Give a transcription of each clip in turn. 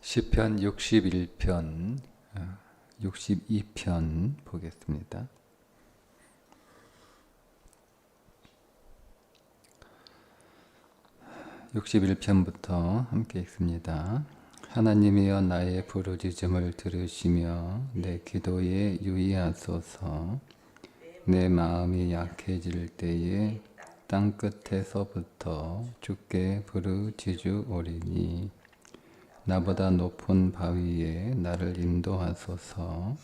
시편 61편, 62편 보겠습니다. 61편부터 함께 읽습니다. 하나님이여 나의 부르짖음을 들으시며 내 기도에 유의하소서. 내 마음이 약해질 때에 땅끝에서부터 주께 부르짖으오리니 나보다 높은 바위에 나를 인도하소서.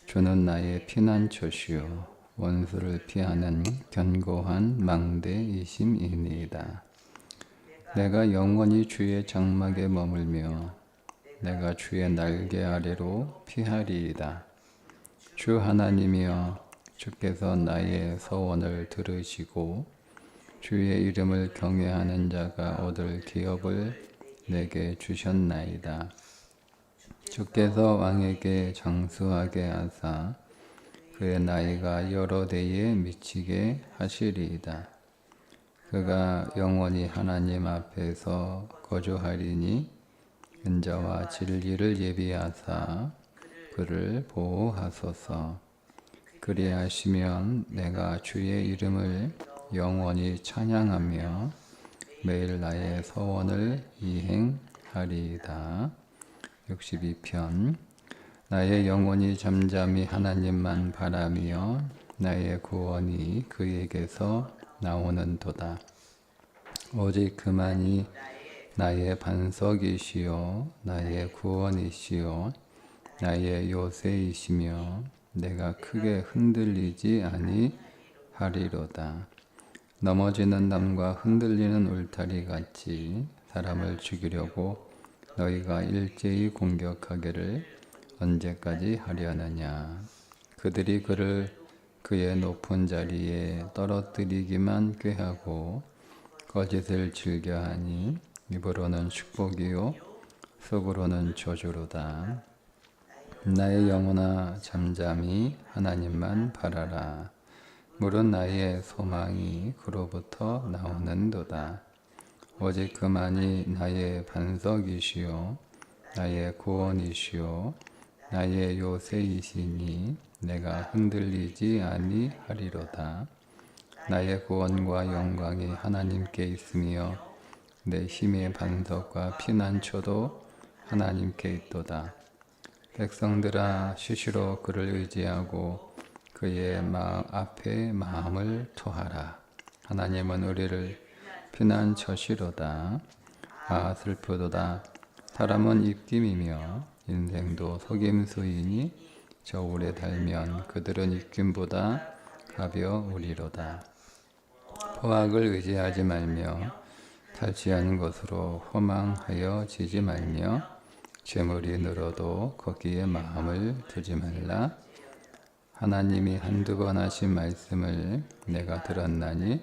주는 나의 피난처시요 원수를 피하는 견고한 망대이심이니이다. 내가 영원히 주의 장막에 머물며 내가 주의 날개 아래로 피하리이다. 주 하나님이여 주께서 나의 서원을 들으시고 주의 이름을 경외하는 자가 얻을 기업을 내게 주셨나이다. 주께서 왕에게 장수하게 하사 그의 나이가 여러 대에 미치게 하시리이다. 그가 영원히 하나님 앞에서 거주하리니 은자와 진리를 예비하사 그를 보호하소서. 그리하시면 내가 주의 이름을 영원히 찬양하며 매일 나의 서원을 이행하리이다. 62편. 나의 영혼이 잠잠히 하나님만 바라며 나의 구원이 그에게서 나오는도다. 오직 그만이 나의 반석이시요 나의 구원이시요 나의 요새이시며 내가 크게 흔들리지 아니하리로다. 넘어지는 담과 흔들리는 울타리 같이 사람을 죽이려고 너희가 일제히 공격하기를 언제까지 하려느냐. 그들이 그를 그의 높은 자리에 떨어뜨리기만 꾀하고 거짓을 즐겨하니 입으로는 축복이요 속으로는 저주로다. 나의 영혼아 잠잠히 하나님만 바라라. 물은 나의 소망이 그로부터 나오는도다. 오직 그만이 나의 반석이시요 나의 구원이시요 나의 요새이시니 내가 흔들리지 아니하리로다. 나의 구원과 영광이 하나님께 있으며 내 힘의 반석과 피난처도 하나님께 있도다. 백성들아 시시로 그를 의지하고 그의 앞에 마음을 토하라. 하나님은 우리를 피난처시로다. 아 슬프도다. 사람은 입김이며 인생도 속임수이니 저울에 달면 그들은 입김보다 가벼우리로다. 포악을 의지하지 말며 탈취하는 것으로 허망하여 지지 말며 재물이 늘어도 거기에 마음을 두지 말라. 하나님이 한두 번 하신 말씀을 내가 들었나니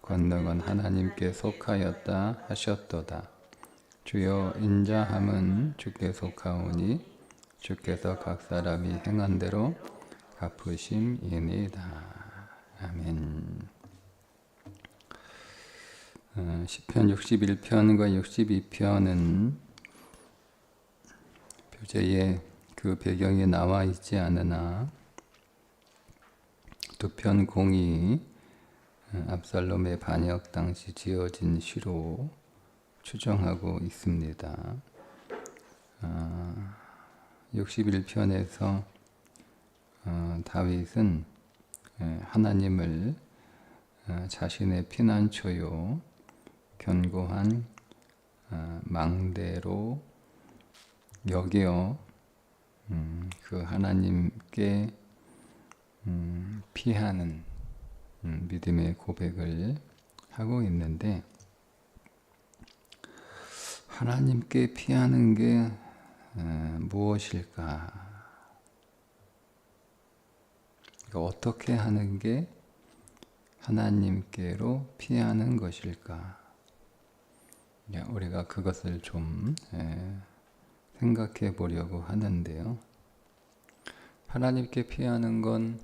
권능은 하나님께 속하였다 하셨도다. 주여 인자함은 주께 속하오니 주께서 각 사람이 행한 대로 갚으심이니이다. 아멘. 시편 61편과 62편은 표제에 그 배경이 나와 있지 않으나 두 편 공이 압살롬의 반역 당시 지어진 시로 추정하고 있습니다. 61편에서 다윗은 하나님을 자신의 피난처요 견고한 망대로 여겨 그 하나님께 피하는 믿음의 고백을 하고 있는데 하나님께 피하는 게 무엇일까? 어떻게 하는 게 하나님께로 피하는 것일까? 우리가 그것을 좀 생각해 보려고 하는데요. 하나님께 피하는 건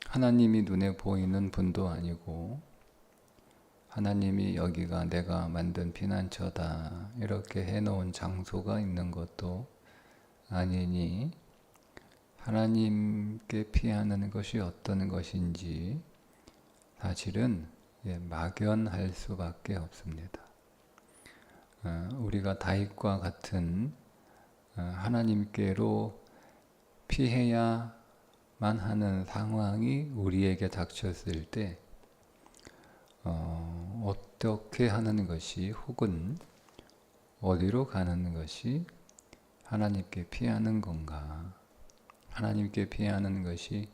하나님이 눈에 보이는 분도 아니고 하나님이 여기가 내가 만든 피난처다 이렇게 해놓은 장소가 있는 것도 아니니 하나님께 피하는 것이 어떤 것인지 사실은 막연할 수밖에 없습니다. 우리가 다윗과 같은 하나님께로 피해야만 하는 상황이 우리에게 닥쳤을 때 어떻게 하는 것이 혹은 어디로 가는 것이 하나님께 피하는 건가? 하나님께 피하는 것이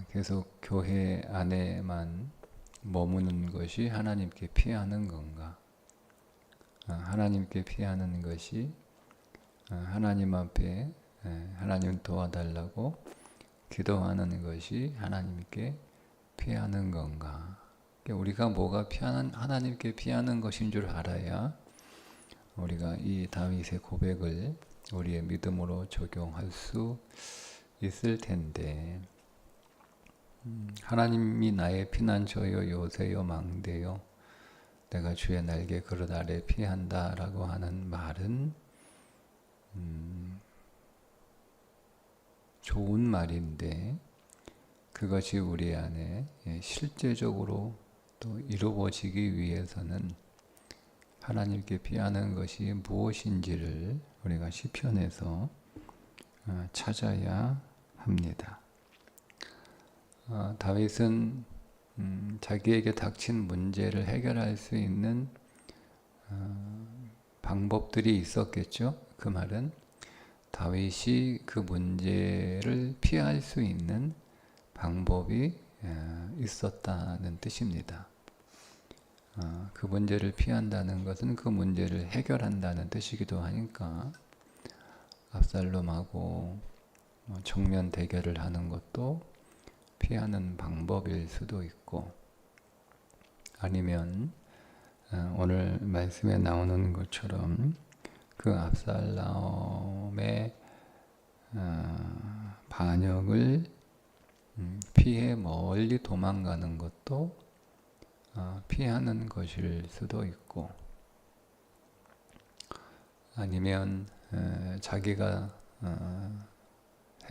계속 교회 안에만 머무는 것이 하나님께 피하는 건가? 하나님께 피하는 것이 하나님 앞에 하나님 도와달라고 기도하는 것이 하나님께 피하는 건가? 우리가 뭐가 하나님께 피하는 것인 줄 알아야 우리가 이 다윗의 고백을 우리의 믿음으로 적용할 수 있을 텐데, 하나님이 나의 피난처요 요새요 망대요 내가 주의 날개 그릇 아래 피한다 라고 하는 말은 좋은 말인데 그것이 우리 안에 실제적으로 또 이루어지기 위해서는 하나님께 피하는 것이 무엇인지를 우리가 시편에서 찾아야 합니다. 다윗은 자기에게 닥친 문제를 해결할 수 있는 방법들이 있었겠죠. 그 말은 다윗이 그 문제를 피할 수 있는 방법이 있었다는 뜻입니다. 그 문제를 피한다는 것은 그 문제를 해결한다는 뜻이기도 하니까 압살롬하고 정면 대결을 하는 것도 피하는 방법일 수도 있고, 아니면 오늘 말씀에 나오는 것처럼 그 압살롬의 반역을 피해 멀리 도망가는 것도 피하는 것일 수도 있고, 아니면 자기가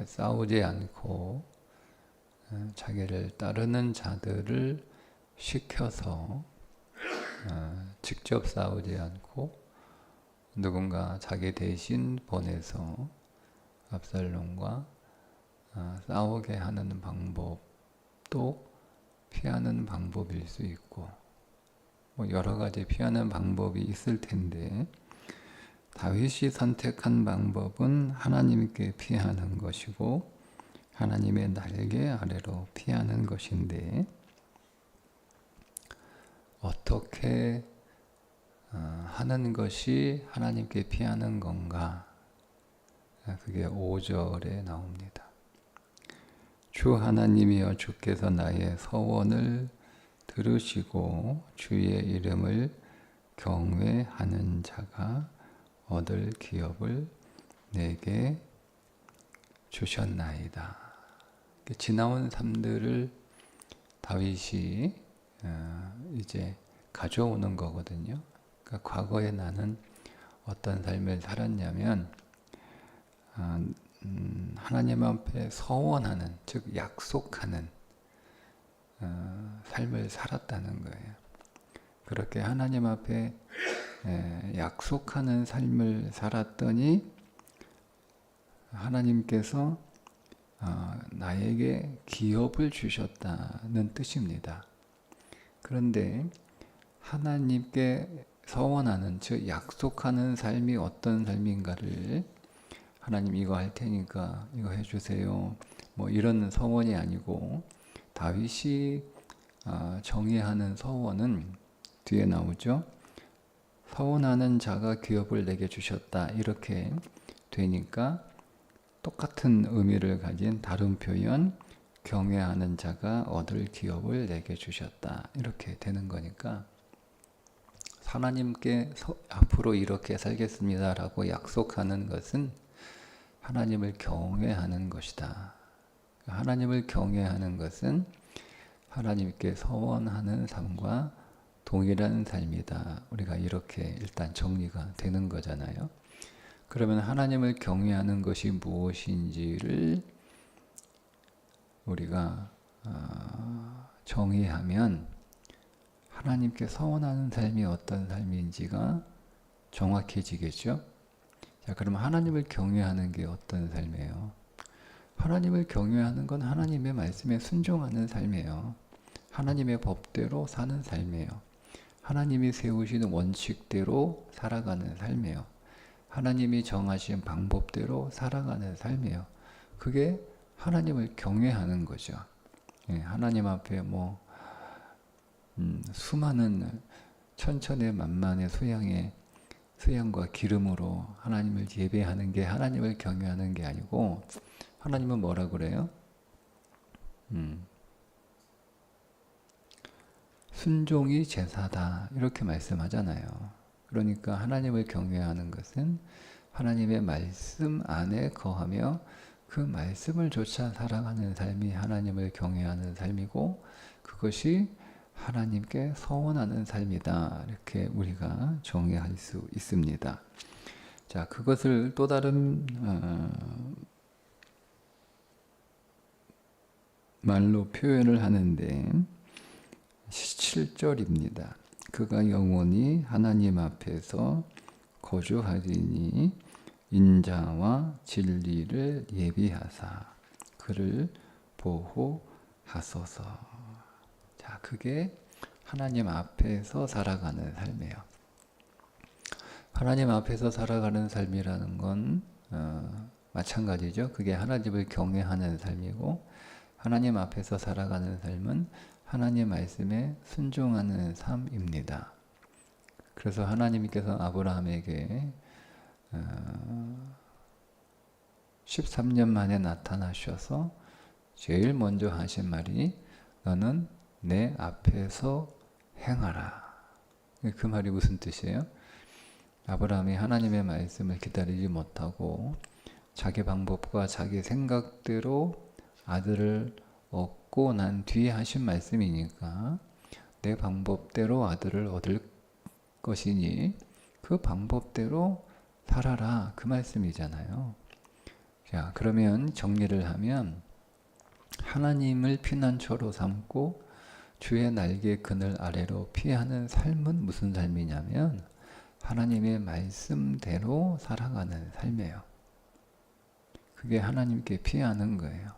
싸우지 않고 자기를 따르는 자들을 시켜서 직접 싸우지 않고 누군가 자기 대신 보내서 압살롬과 싸우게 하는 방법도 피하는 방법일 수 있고, 여러 가지 피하는 방법이 있을 텐데 다윗이 선택한 방법은 하나님께 피하는 것이고 하나님의 날개 아래로 피하는 것인데, 어떻게 하는 것이 하나님께 피하는 건가? 그게 5절에 나옵니다. 주 하나님이여 주께서 나의 서원을 들으시고 주의 이름을 경외하는 자가 얻을 기업을 내게 주셨나이다. 지나온 삶들을 다윗이 이제 가져오는 거거든요. 그러니까 과거에 나는 어떤 삶을 살았냐면 하나님 앞에 서원하는, 즉 약속하는 삶을 살았다는 거예요. 그렇게 하나님 앞에 약속하는 삶을 살았더니 하나님께서 나에게 기업을 주셨다는 뜻입니다. 그런데 하나님께 서원하는, 즉 약속하는 삶이 어떤 삶인가를 하나님 이거 할 테니까 이거 해주세요, 뭐 이런 서원이 아니고, 다윗이 정의하는 서원은 뒤에 나오죠. 서원하는 자가 기업을 내게 주셨다 이렇게 되니까 똑같은 의미를 가진 다른 표현, 경외하는 자가 얻을 기업을 내게 주셨다 이렇게 되는 거니까, 하나님께 앞으로 이렇게 살겠습니다 라고 약속하는 것은 하나님을 경외하는 것이다. 하나님을 경외하는 것은 하나님께 서원하는 삶과 동일한 삶이다. 우리가 이렇게 일단 정리가 되는 거잖아요. 그러면 하나님을 경외하는 것이 무엇인지를 우리가 정의하면 하나님께 서원하는 삶이 어떤 삶인지가 정확해지겠죠. 자, 그럼 하나님을 경외하는 게 어떤 삶이에요? 하나님을 경외하는 건 하나님의 말씀에 순종하는 삶이에요. 하나님의 법대로 사는 삶이에요. 하나님이 세우시는 원칙대로 살아가는 삶이에요. 하나님이 정하신 방법대로 살아가는 삶이에요. 그게 하나님을 경외하는 거죠. 예, 하나님 앞에 수많은 천천의 만만의 수양과 기름으로 하나님을 예배하는 게 하나님을 경외하는 게 아니고, 하나님은 뭐라 그래요? 순종이 제사다 이렇게 말씀하잖아요. 그러니까 하나님을 경외하는 것은 하나님의 말씀 안에 거하며 그 말씀을 쫓아 살아가는 삶이 하나님을 경외하는 삶이고, 그것이 하나님께 서원하는 삶이다. 이렇게 우리가 정의할 수 있습니다. 자, 그것을 또 다른 말로 표현을 하는데 17절입니다. 그가 영원히 하나님 앞에서 거주하리니 인자와 진리를 예비하사 그를 보호하소서. 자, 그게 하나님 앞에서 살아가는 삶이에요. 하나님 앞에서 살아가는 삶이라는 건 마찬가지죠. 그게 하나님을 경외하는 삶이고, 하나님 앞에서 살아가는 삶은 하나님 말씀에 순종하는 삶입니다. 그래서 하나님께서 아브라함에게 13년 만에 나타나셔서 제일 먼저 하신 말이 너는 내 앞에서 행하라. 그 말이 무슨 뜻이에요? 아브라함이 하나님의 말씀을 기다리지 못하고 자기 방법과 자기 생각대로 아들을 얻고 난 뒤에 하신 말씀이니까 내 방법대로 아들을 얻을 것이니 그 방법대로 살아라, 그 말씀이잖아요. 자, 그러면 정리를 하면 하나님을 피난처로 삼고 주의 날개 그늘 아래로 피하는 삶은 무슨 삶이냐면 하나님의 말씀대로 살아가는 삶이에요. 그게 하나님께 피하는 거예요.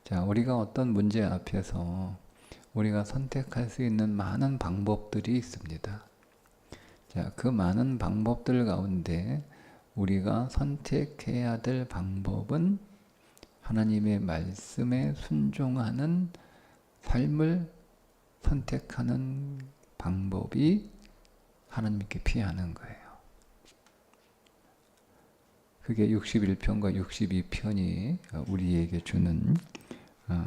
자, 우리가 어떤 문제 앞에서 우리가 선택할 수 있는 많은 방법들이 있습니다. 자, 그 많은 방법들 가운데 우리가 선택해야 될 방법은 하나님의 말씀에 순종하는 삶을 선택하는 방법이 하나님께 피하는 거예요. 그게 61편과 62편이 우리에게 주는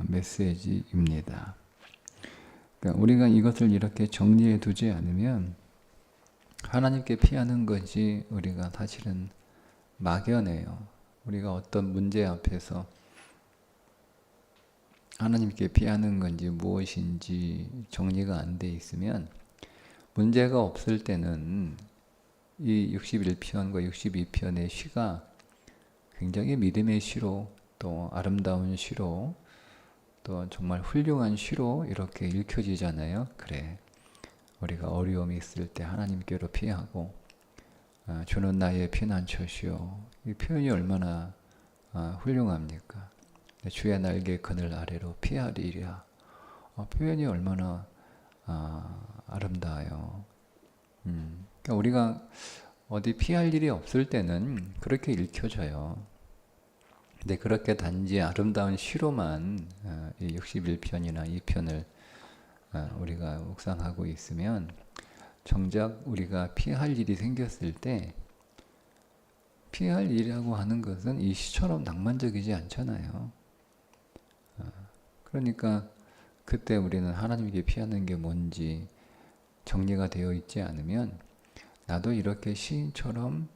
메시지입니다. 그러니까 우리가 이것을 이렇게 정리해 두지 않으면 하나님께 피하는 것이 우리가 사실은 막연해요. 우리가 어떤 문제 앞에서 하나님께 피하는 건지 무엇인지 정리가 안 돼 있으면, 문제가 없을 때는 이 61편과 62편의 시가 굉장히 믿음의 시로, 또 아름다운 시로, 또 정말 훌륭한 시로 이렇게 읽혀지잖아요. 그래, 우리가 어려움이 있을 때 하나님께로 피하고 주는 나의 피난처시오. 이 표현이 얼마나 훌륭합니까? 주의 날개 그늘 아래로 피하리라. 표현이 얼마나 아름다워요. 그러니까 우리가 어디 피할 일이 없을 때는 그렇게 읽혀져요. 근데 그렇게 단지 아름다운 시로만 이 61편이나 2편을 우리가 묵상하고 있으면 정작 우리가 피할 일이 생겼을 때 피할 일이라고 하는 것은 이 시처럼 낭만적이지 않잖아요. 그러니까 그때 우리는 하나님께 피하는 게 뭔지 정리가 되어 있지 않으면 나도 이렇게 시인처럼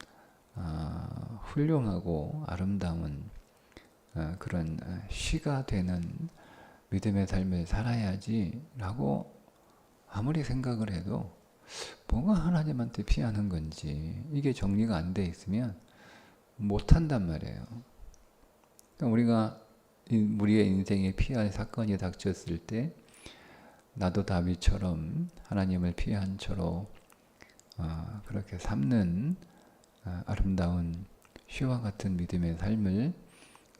훌륭하고 아름다운 그런 시가 되는 믿음의 삶을 살아야지라고 아무리 생각을 해도 뭐가 하나님한테 피하는 건지 이게 정리가 안 돼 있으면 못한단 말이에요. 그러니까 우리가 우리의 인생에 피할 사건이 닥쳤을 때 나도 다윗처럼 하나님을 피한 처로 그렇게 삼는 아름다운 시와 같은 믿음의 삶을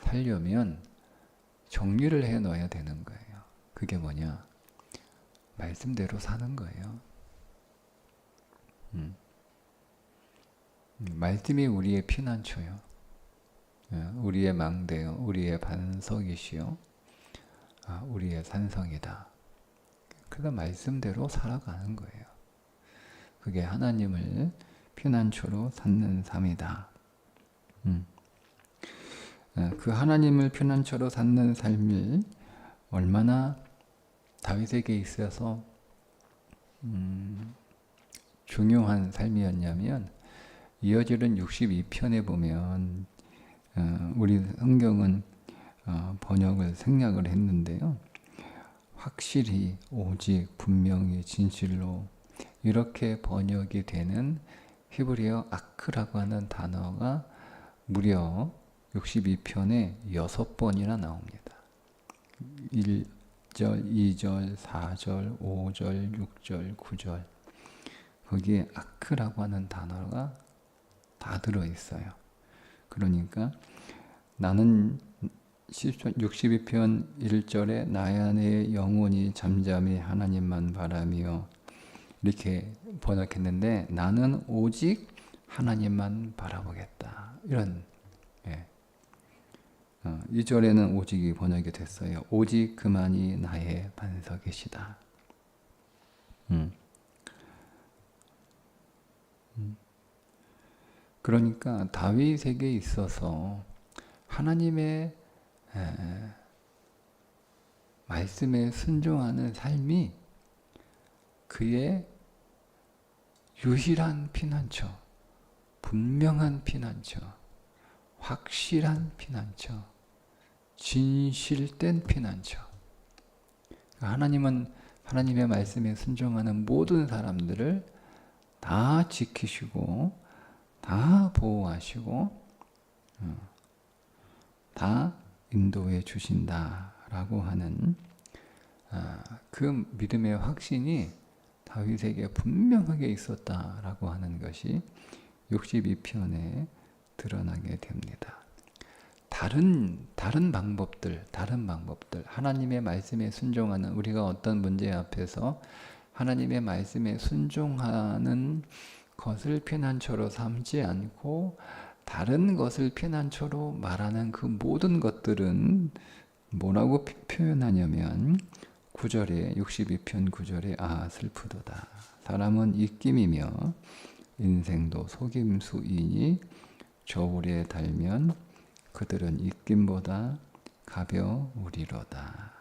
살려면 정리를 해 놓아야 되는 거예요. 그게 뭐냐? 말씀대로 사는 거예요. 말씀이 우리의 피난처요. 우리의 망대요. 우리의 반석이시요. 우리의 산성이다. 그래서 말씀대로 살아가는 거예요. 그게 하나님을 피난처로 삼는 삶이다. 그 하나님을 피난처로 삼는 삶을 얼마나 다윗에게 있어서 중요한 삶이었냐면 이어지는 62편에 보면 우리 성경은 번역을 생략을 했는데요. 확실히, 오직, 분명히, 진실로 이렇게 번역이 되는 히브리어 아크라고 하는 단어가 무려 62편에 6번이나 나옵니다. 1절, 2절, 4절, 5절, 6절, 9절 거기에 아크라고 하는 단어가 다 들어있어요. 그러니까 나는 62편 1절에 나의 안에 영혼이 잠잠히 하나님만 바라며 이렇게 번역했는데 나는 오직 하나님만 바라보겠다. 이런 2절에는 오직이 번역이 됐어요. 오직 그만이 나의 반석이시다. 그러니까 다윗에게 있어서 하나님의 말씀에 순종하는 삶이 그의 유일한 피난처, 분명한 피난처, 확실한 피난처, 진실된 피난처. 하나님은 하나님의 말씀에 순종하는 모든 사람들을 다 지키시고 다 보호하시고 다 인도해 주신다라고 하는 그 믿음의 확신이 다윗에게 분명하게 있었다라고 하는 것이 62편에 드러나게 됩니다. 다른 방법들, 하나님의 말씀에 순종하는, 우리가 어떤 문제 앞에서 하나님의 말씀에 순종하는 것을 피난처로 삼지 않고 다른 것을 피난처로 말하는 그 모든 것들은 뭐라고 표현하냐면 9절에 62편 9절에 슬프도다. 사람은 입김이며 인생도 속임수이니 저울에 달면 그들은 입김보다 가벼우리로다.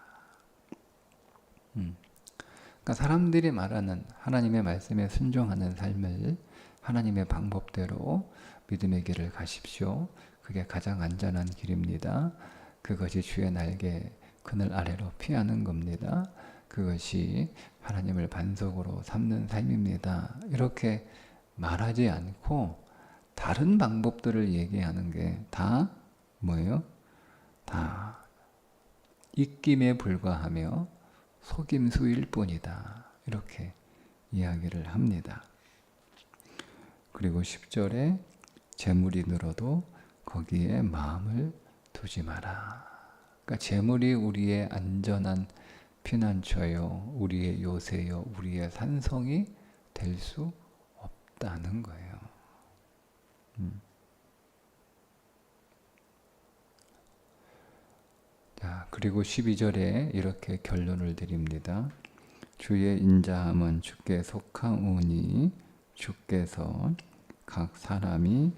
그러니까 사람들이 말하는 하나님의 말씀에 순종하는 삶을 하나님의 방법대로 믿음의 길을 가십시오. 그게 가장 안전한 길입니다. 그것이 주의 날개 그늘 아래로 피하는 겁니다. 그것이 하나님을 반석으로 삼는 삶입니다. 이렇게 말하지 않고 다른 방법들을 얘기하는 게 다 뭐예요? 다 입김에 불과하며 속임수일 뿐이다. 이렇게 이야기를 합니다. 그리고 10절에 재물이 늘어도 거기에 마음을 두지 마라. 그러니까 재물이 우리의 안전한 피난처요, 우리의 요새요, 우리의 산성이 될 수 없다는 거예요. 자, 그리고 12절에 이렇게 결론을 드립니다. 주의 인자함은 주께 속하오니 주께서 각 사람이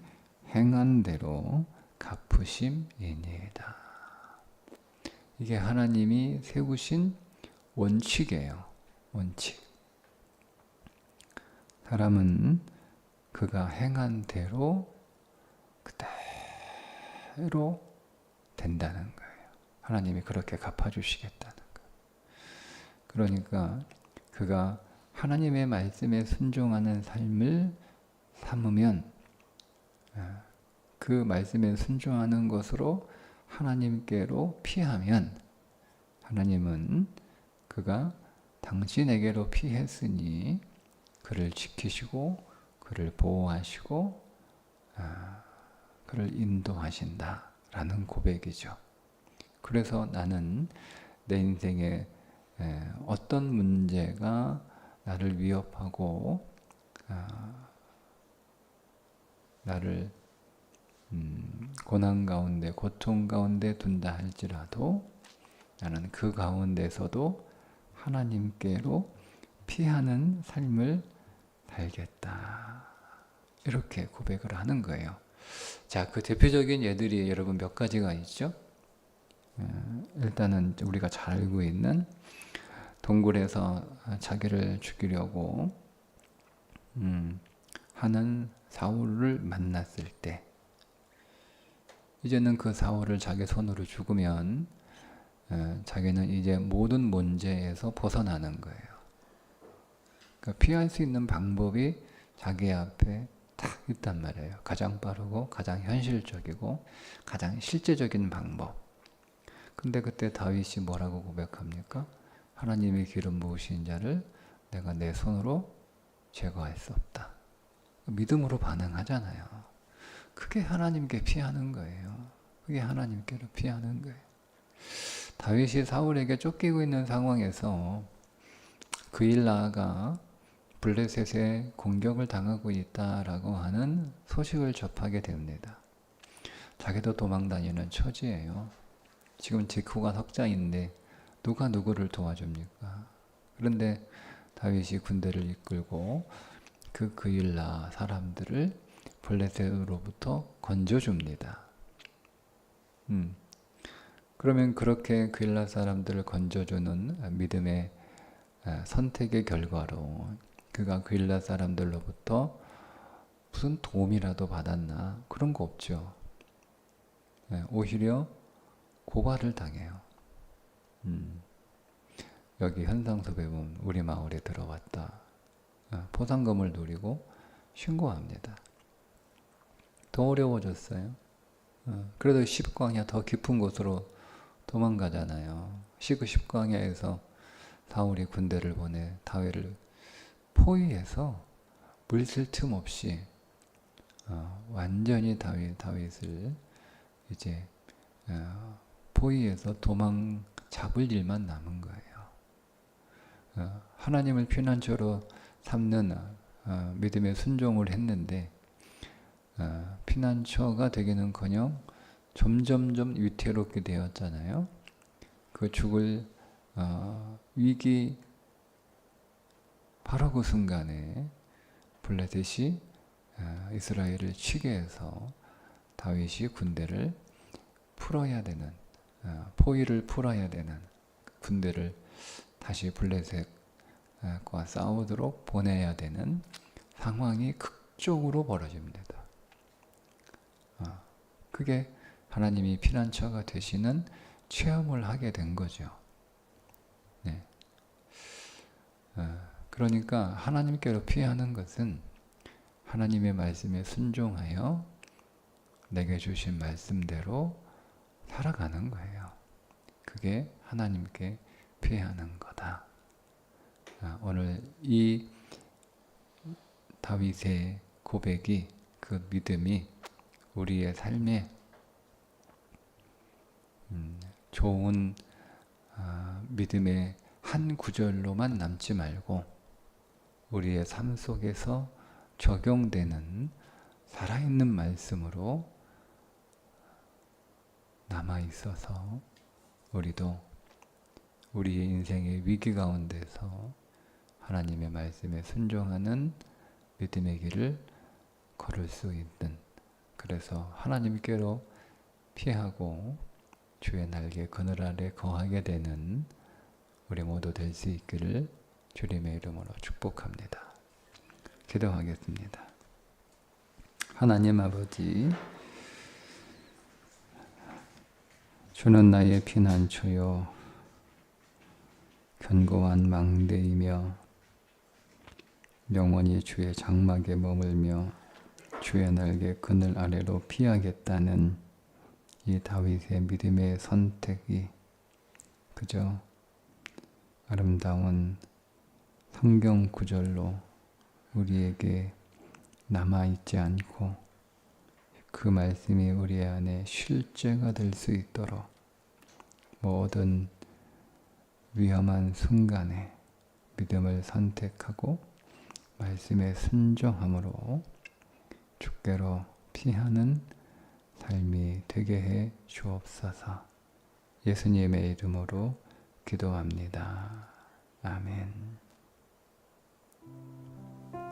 행한 대로 갚으심이니이다. 이게 하나님이 세우신 원칙이에요. 원칙. 사람은 그가 행한 대로 그대로 된다는 거예요. 하나님이 그렇게 갚아주시겠다는 거예요. 그러니까 그가 하나님의 말씀에 순종하는 삶을 삼으면 그 말씀에 순종하는 것으로 하나님께로 피하면 하나님은 그가 당신에게로 피했으니 그를 지키시고 그를 보호하시고 그를 인도하신다라는 고백이죠. 그래서 나는 내 인생에 어떤 문제가 나를 위협하고 나를 고난 가운데 고통 가운데 둔다 할지라도 나는 그 가운데서도 하나님께로 피하는 삶을 살겠다. 이렇게 고백을 하는 거예요. 자, 그 대표적인 예들이 여러분 몇 가지가 있죠? 일단은 우리가 잘 알고 있는 동굴에서 자기를 죽이려고 하는 사울을 만났을 때 이제는 그 사울을 자기 손으로 죽으면 자기는 이제 모든 문제에서 벗어나는 거예요. 그러니까 피할 수 있는 방법이 자기 앞에 딱 있단 말이에요. 가장 빠르고 가장 현실적이고 가장 실제적인 방법. 근데 그때 다윗이 뭐라고 고백합니까? 하나님의 기름 부으신 자를 내가 내 손으로 제거할 수 없다. 믿음으로 반응하잖아요. 그게 하나님께 피하는 거예요. 그게 하나님께로 피하는 거예요. 다윗이 사울에게 쫓기고 있는 상황에서 그 일 나아가 블레셋에 공격을 당하고 있다라고 하는 소식을 접하게 됩니다. 자기도 도망 다니는 처지예요. 지금 지크가 석장인데 누가 누구를 도와줍니까? 그런데 다윗이 군대를 이끌고 그 그일라 사람들을 블레셋으로부터 건져줍니다. 그러면 그렇게 그일라 사람들을 건져주는 믿음의 선택의 결과로 그가 그일라 사람들로부터 무슨 도움이라도 받았나? 그런 거 없죠. 오히려 고발을 당해요. 여기 현상섭에 보면 우리 마을에 들어왔다. 포상금을 노리고 신고합니다. 더 어려워졌어요. 그래도 십광야 더 깊은 곳으로 도망가잖아요. 십광야에서 사울이 군대를 보내 다윗을 포위해서 물쓸 틈 없이 완전히 다윗을 이제 포위해서 도망 잡을 일만 남은 거예요. 하나님을 피난처로 삼는 믿음의 순종을 했는데 피난처가 되기는커녕 점점점 위태롭게 되었잖아요. 그 죽을 위기 바로 그 순간에 블레셋이 이스라엘을 치게 해서 다윗이 군대를 풀어야 되는 포위를 풀어야 되는 군대를 다시 블레셋과 싸우도록 보내야 되는 상황이 극적으로 벌어집니다. 그게 하나님이 피난처가 되시는 체험을 하게 된 거죠. 네. 그러니까 하나님께로 피하는 것은 하나님의 말씀에 순종하여 내게 주신 말씀대로 살아가는 거예요. 그게 하나님께 피하는 거다. 오늘 이 다윗의 고백이 그 믿음이 우리의 삶에 좋은 믿음의 한 구절로만 남지 말고 우리의 삶 속에서 적용되는 살아있는 말씀으로 남아있어서 우리도 우리의 인생의 위기 가운데서 하나님의 말씀에 순종하는 믿음의 길을 걸을 수 있는, 그래서 하나님께로 피하고 주의 날개 그늘 아래 거하게 되는 우리 모두 될 수 있기를 주님의 이름으로 축복합니다. 기도하겠습니다. 하나님 아버지, 주는 나의 피난처요 견고한 망대이며 영원히 주의 장막에 머물며 주의 날개 그늘 아래로 피하겠다는 이 다윗의 믿음의 선택이 그저 아름다운 성경 구절로 우리에게 남아있지 않고 그 말씀이 우리 안에 실제가 될 수 있도록 모든 위험한 순간에 믿음을 선택하고 말씀에 순종함으로 주께로 피하는 삶이 되게 해 주옵소서. 예수님의 이름으로 기도합니다. 아멘.